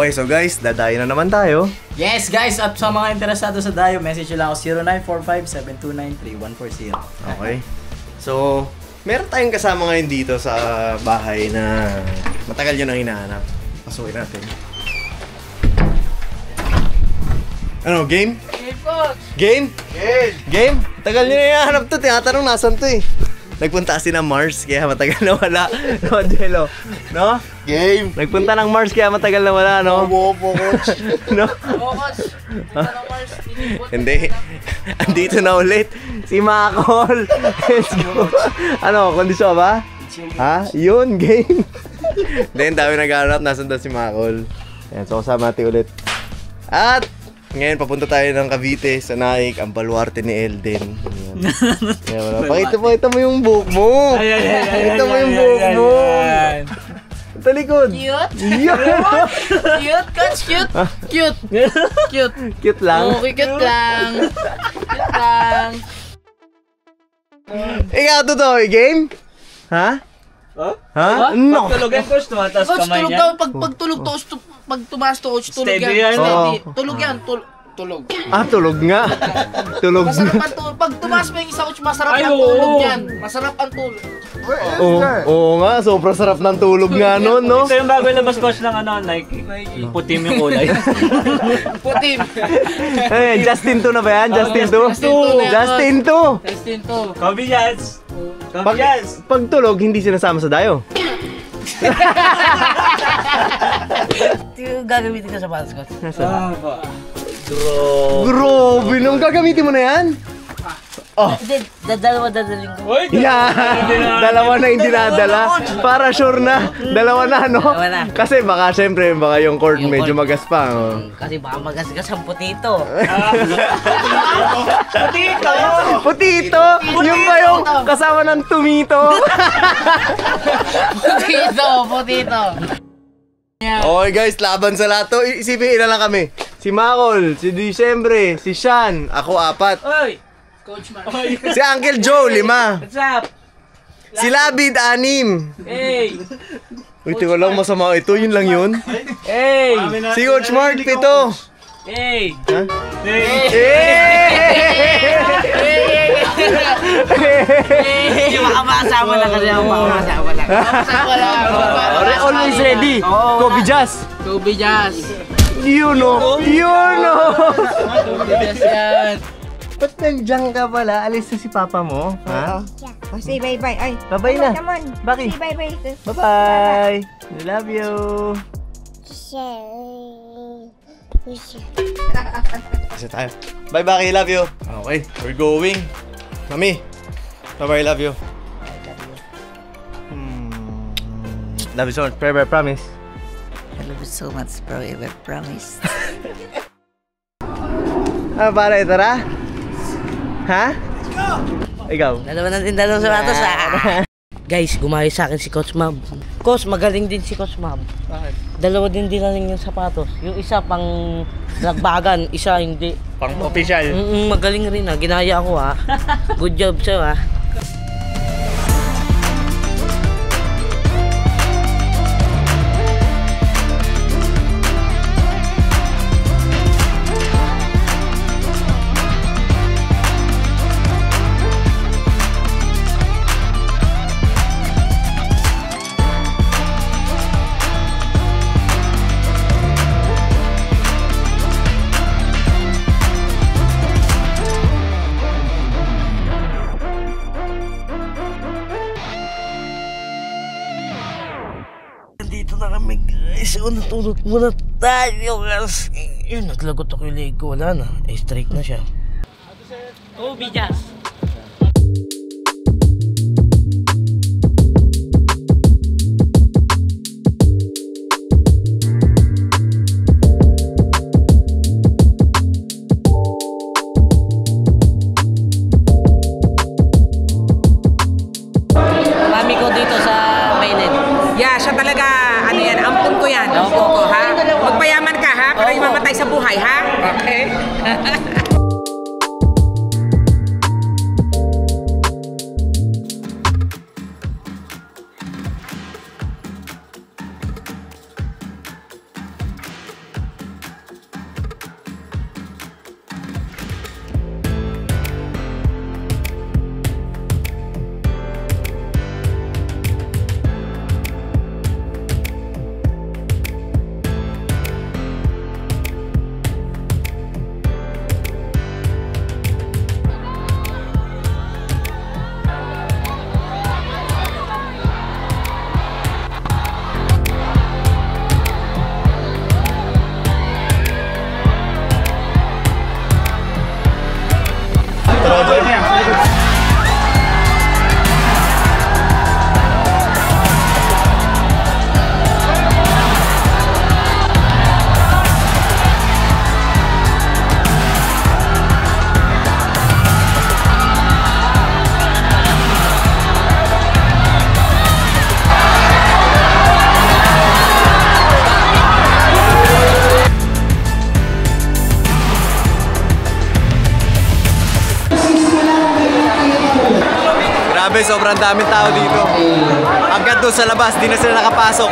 Okay, so guys, dadayo na naman tayo. Yes guys, at sa mga interesado sa dayo, message nyo lang ako 0945-729-3140. Okay. So, meron tayong kasama ngayon dito sa bahay na matagal yun ang hinahanap. Pasukin natin. Ano, game? Game, coach! Game? Game? Tagal nyo na hinahanap to, tinatanong nasan to eh. Nagpunta kasi ng Mars, kaya matagal na wala. No, Jello? No? Game! Nagpunta ng Mars, kaya matagal na wala, no? Opo, coach. No? Oo, coach! Punta ng Mars, Hindi. Andito na ulit. Si Makol. Let's go. Ano, kondisyon ba? Ha? Yun, game. Then, dami nag-aarap. Nasaan daw si Makol. Yan, so kasama natin ulit. At, ngayon, papunta tayo ng Cavite sa Naik, ang baluarte ni Elden. Pakita mo yung buhok mo. Pakita mo yung buhok mo. Talikod. Cute? Cute, coach, cute. Cute. Cute. Cute lang. Okay, cute lang. Cute lang. Ikaw, totoo, game? Ha? Ha? No. Pagtulugan, coach, tumataas Coach, kamay tulog niya. daw. Pag tulog to, pag tumaas to, coach, tulog Steady yan. yan. Steady. Oo. Tulog yan. Tulog. Ah, tulog nga. Tulog Masarap nga. ang tulog. Pag tumaas mo yung isa, coach, masarap Ay, ang oo. tulog yan. Masarap ang tulog. Oo nga, sobrang sarap ng tulog nga nun, no? Ito yung bago labas, coach, ng Nike. Putim yung kulay. Putim. Eh, Justin 2 na ba yan? Justin 2? Justin 2 na yan. Justin 2! Testing to. Kobe Jazz! Kobe Jazz! Pag tulog, hindi sinasama sa dayo. Ito gagamitin ko sa patas, coach. Grabe, nung gagamitin mo na yan? Dadaling ko. Uy! Yan! Dalawa na yung dinadala. Para sure na. Dalawa na, no? Dalawa na. Kasi baka, syempre, baka yung cord medyo magas pa. Oh. Kasi baka magasgas ang putito. Putito! Putito! Yung ba yung kasama ng tumito? Putito. Okay guys, laban sa lato. Isipin, ilan lang kami. Si Makol, si Disyembre, si Sean, ako 4. Uy! Coach man. Si Uncle Joe, 5. What's up? Si Labid, 6. Hey! Uy, teka lang, masama ito. Yun lang yun. Hey! Si Coach Mark, 7. Hey! Ha? Hindi makapasama lang kasi ako. Makapasama lang. Always ready. Kobe Jazz. Kobe Jazz. You know. Kobe Jazz yan. Ba't nandiyan ka pala? Alis na si Papa mo? Ha? Oh, say bye-bye. Ay, Bye-bye na. Come on. Bakit? Say bye-bye. Bye-bye. I love you. Kasi tayo. Bye-bye, I love you. Okay, we're going. Mami. Bye-bye, I love you. Love you so much. Forever, promise. I love you so much, forever, promise. Ah, pare, tara. Ha? Ikaw? Dalawa natin dalawa sa patas Guys, gumayos sa akin si Coach Mab. Coach, magaling din si Coach Mab. Bakit? Dalawa din dinaling yung sapatos. Yung isa pang nagbagan, isa hindi. Pang official. Magaling rin ginaya ako Good job sa'yo Dito na kami guys. Natulog muna tayo guys. Yun, naglagot ako yung leg ko. Wala na. Straight na siya. Kobe Jazz. Mami ko dito sa Mainit. Yeah, siya talaga, ano yan, ampun ko yan. Ampun ko, ha? Magpayaman ka, ha? Para mamatay sa buhay, ha? Okay? Grabe, sobrang daming tao dito. Hanggang doon sa labas, di na sila nakapasok.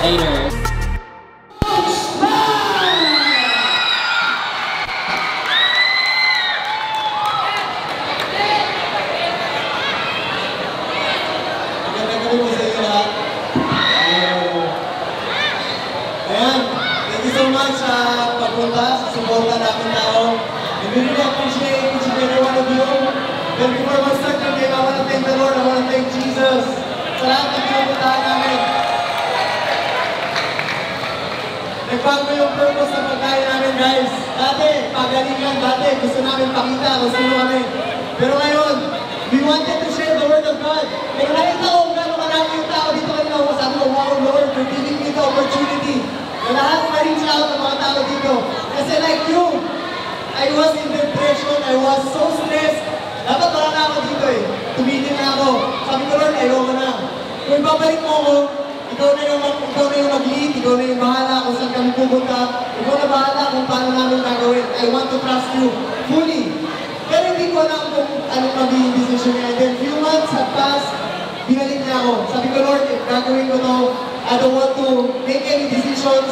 Later. Ayan, thank you so much sa pagpunta, sa suporta namin tao. I really appreciate each and every one of you. But before we start the game, I want to thank the Lord, I want to thank Jesus sa lahat ng pinupuntahan namin. Nagbago yung purpose ng pagkain namin, guys. Dati, pagalingan, dati, gusto namin pakita kung sino kami. Pero ngayon, we wanted to share the Word of God. Pero nakita ko gano'ng marami yung tao dito kanina. Sabi ko, wow, Lord, you're giving me the opportunity na lahat ma-reach out ng mga tao dito. Kasi like you, I was in depression, I was so stressed. Dapat wala na ako dito eh. Tumitin na ako. Sabi ko, Lord, ayoko na. Kung babalik mo ako, ikaw na yung mag-lead, ikaw na yung bahala kung saan kami pupunta. Ikaw na bahala kung paano namin gagawin. I want to trust you fully. Pero hindi ko alam kung anong magiging decision niya. And then few months have passed, binalik niya ako. Sabi ko, Lord, if gagawin ko to, I don't want to make any decisions.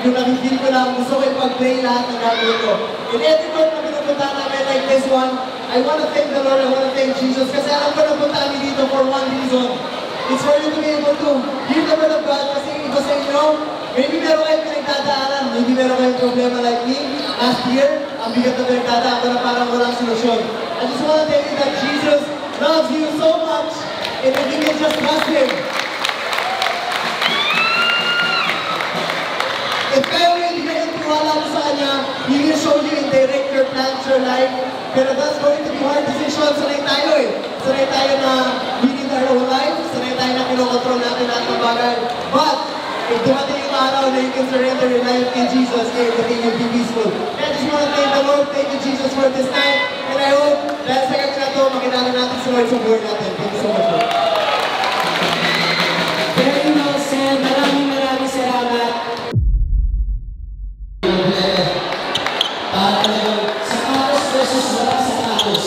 Yung nakikil ko lang, gusto ko ipag-play lahat ng gagawin ko. In every part na pinupunta namin like this one, I want to thank the Lord, I want to thank Jesus. Kasi alam ko napunta kami dito for one reason. It's for you to be able to hear the Word of God. Kasi iba sa inyo, maybe meron kayong pinagdadaanan, maybe meron kayong problema like me. Last year, ang bigat na pinagdadaan ko na parang walang solusyon. I just want to tell you that Jesus loves you so much, and if you can just trust Him. If kayo hindi kayo tiwala mo sa Kanya, He will show you and direct your plans, your life. Pero that's going to be hard decisions. Sanay tayo eh. Sanay tayo na we need our own life. Sanay tayo na kinokontrol natin lahat ng bagay. But, if dumating yung araw na you can surrender your life in Jesus, everything will be peaceful. I just want to thank the Lord, thank you Jesus for this night. And I hope, dahil sa gabi na ito, makilala natin si Lord sa buhay natin. Thank you so much. Very well said. Maraming salamat. Sapatos versus wala sapatos.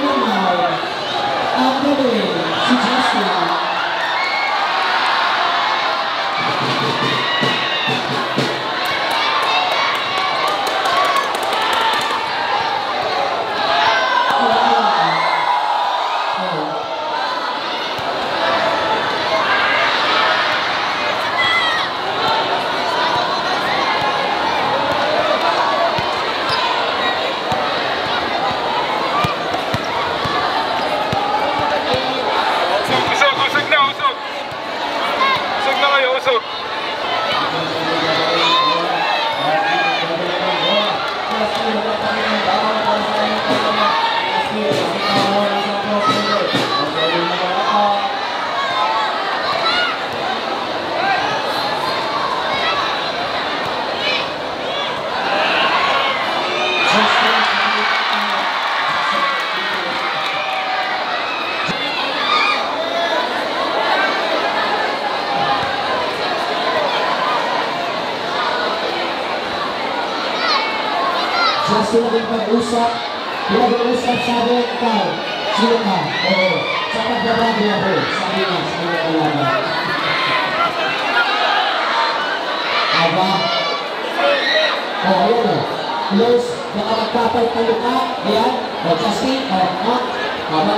naman ang galing si Justin. Justin naging pag-usap, pinag-uusap sabi, ikaw, sino ka? Oo, sa pagbabago ako, sabi nga, sa mga kalaban. Aba? Oo, ayan o. Close, baka magkapal ka luka, ayan, o Justin, o, aba?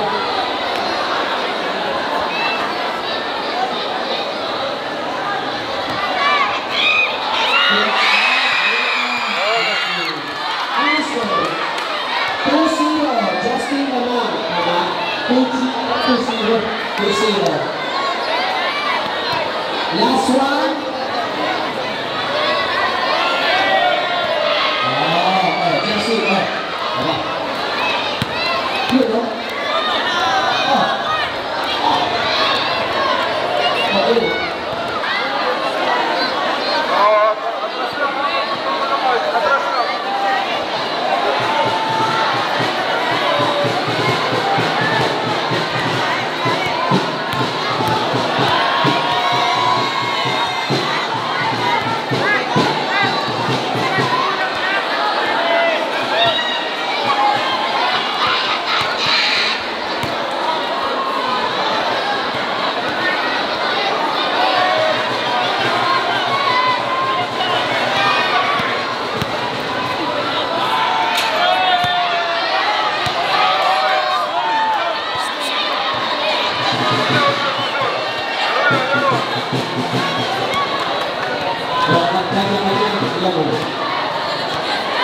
Justin naman, diba? 2-0. Last one. Oh, Justin, diba? Yun, no? Okay.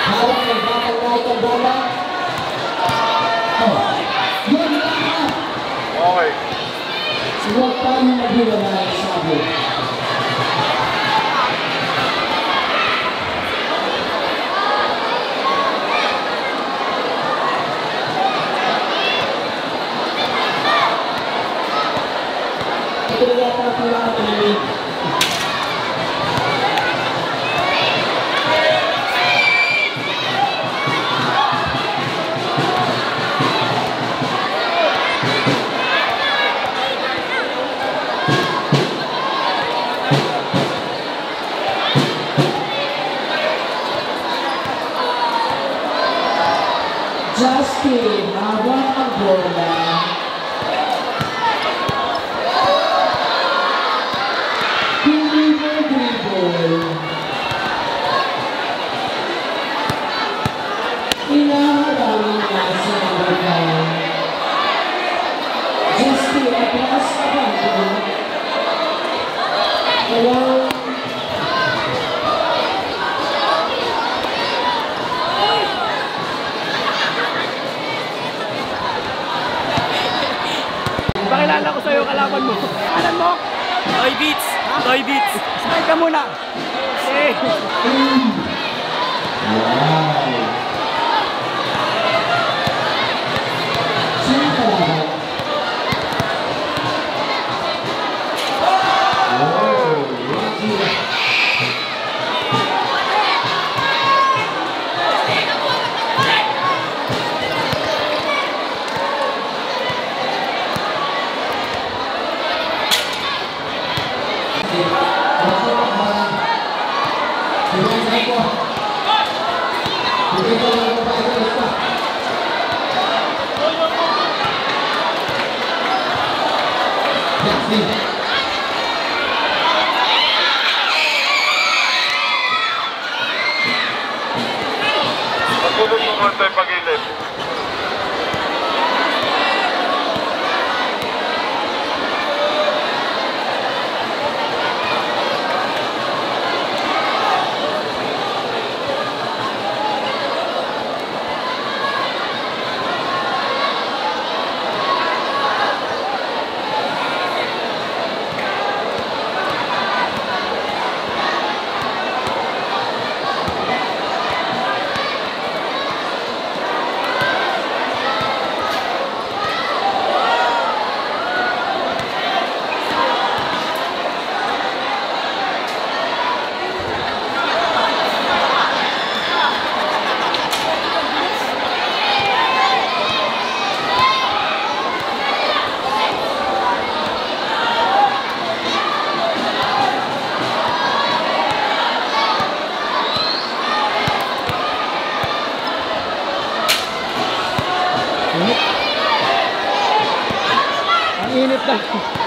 Hawak ng batang kahit ang bola. Yun lahat. Okay. Huwag tayong maghiwalay sa sabi. Ito na yata ang kailangan namin. Justin, habang ang bola. Dribble. Inaharangin niya sa bola. Justin, atras na bago. Ayan. Pakilala ko sa'yo kalaban mo. Alam mo? Toy Beats. Toy Beats. Smile ka muna. Okay. Sino kalaban? Sexy. Pagulog mo konti pag-ilip. Ang init na.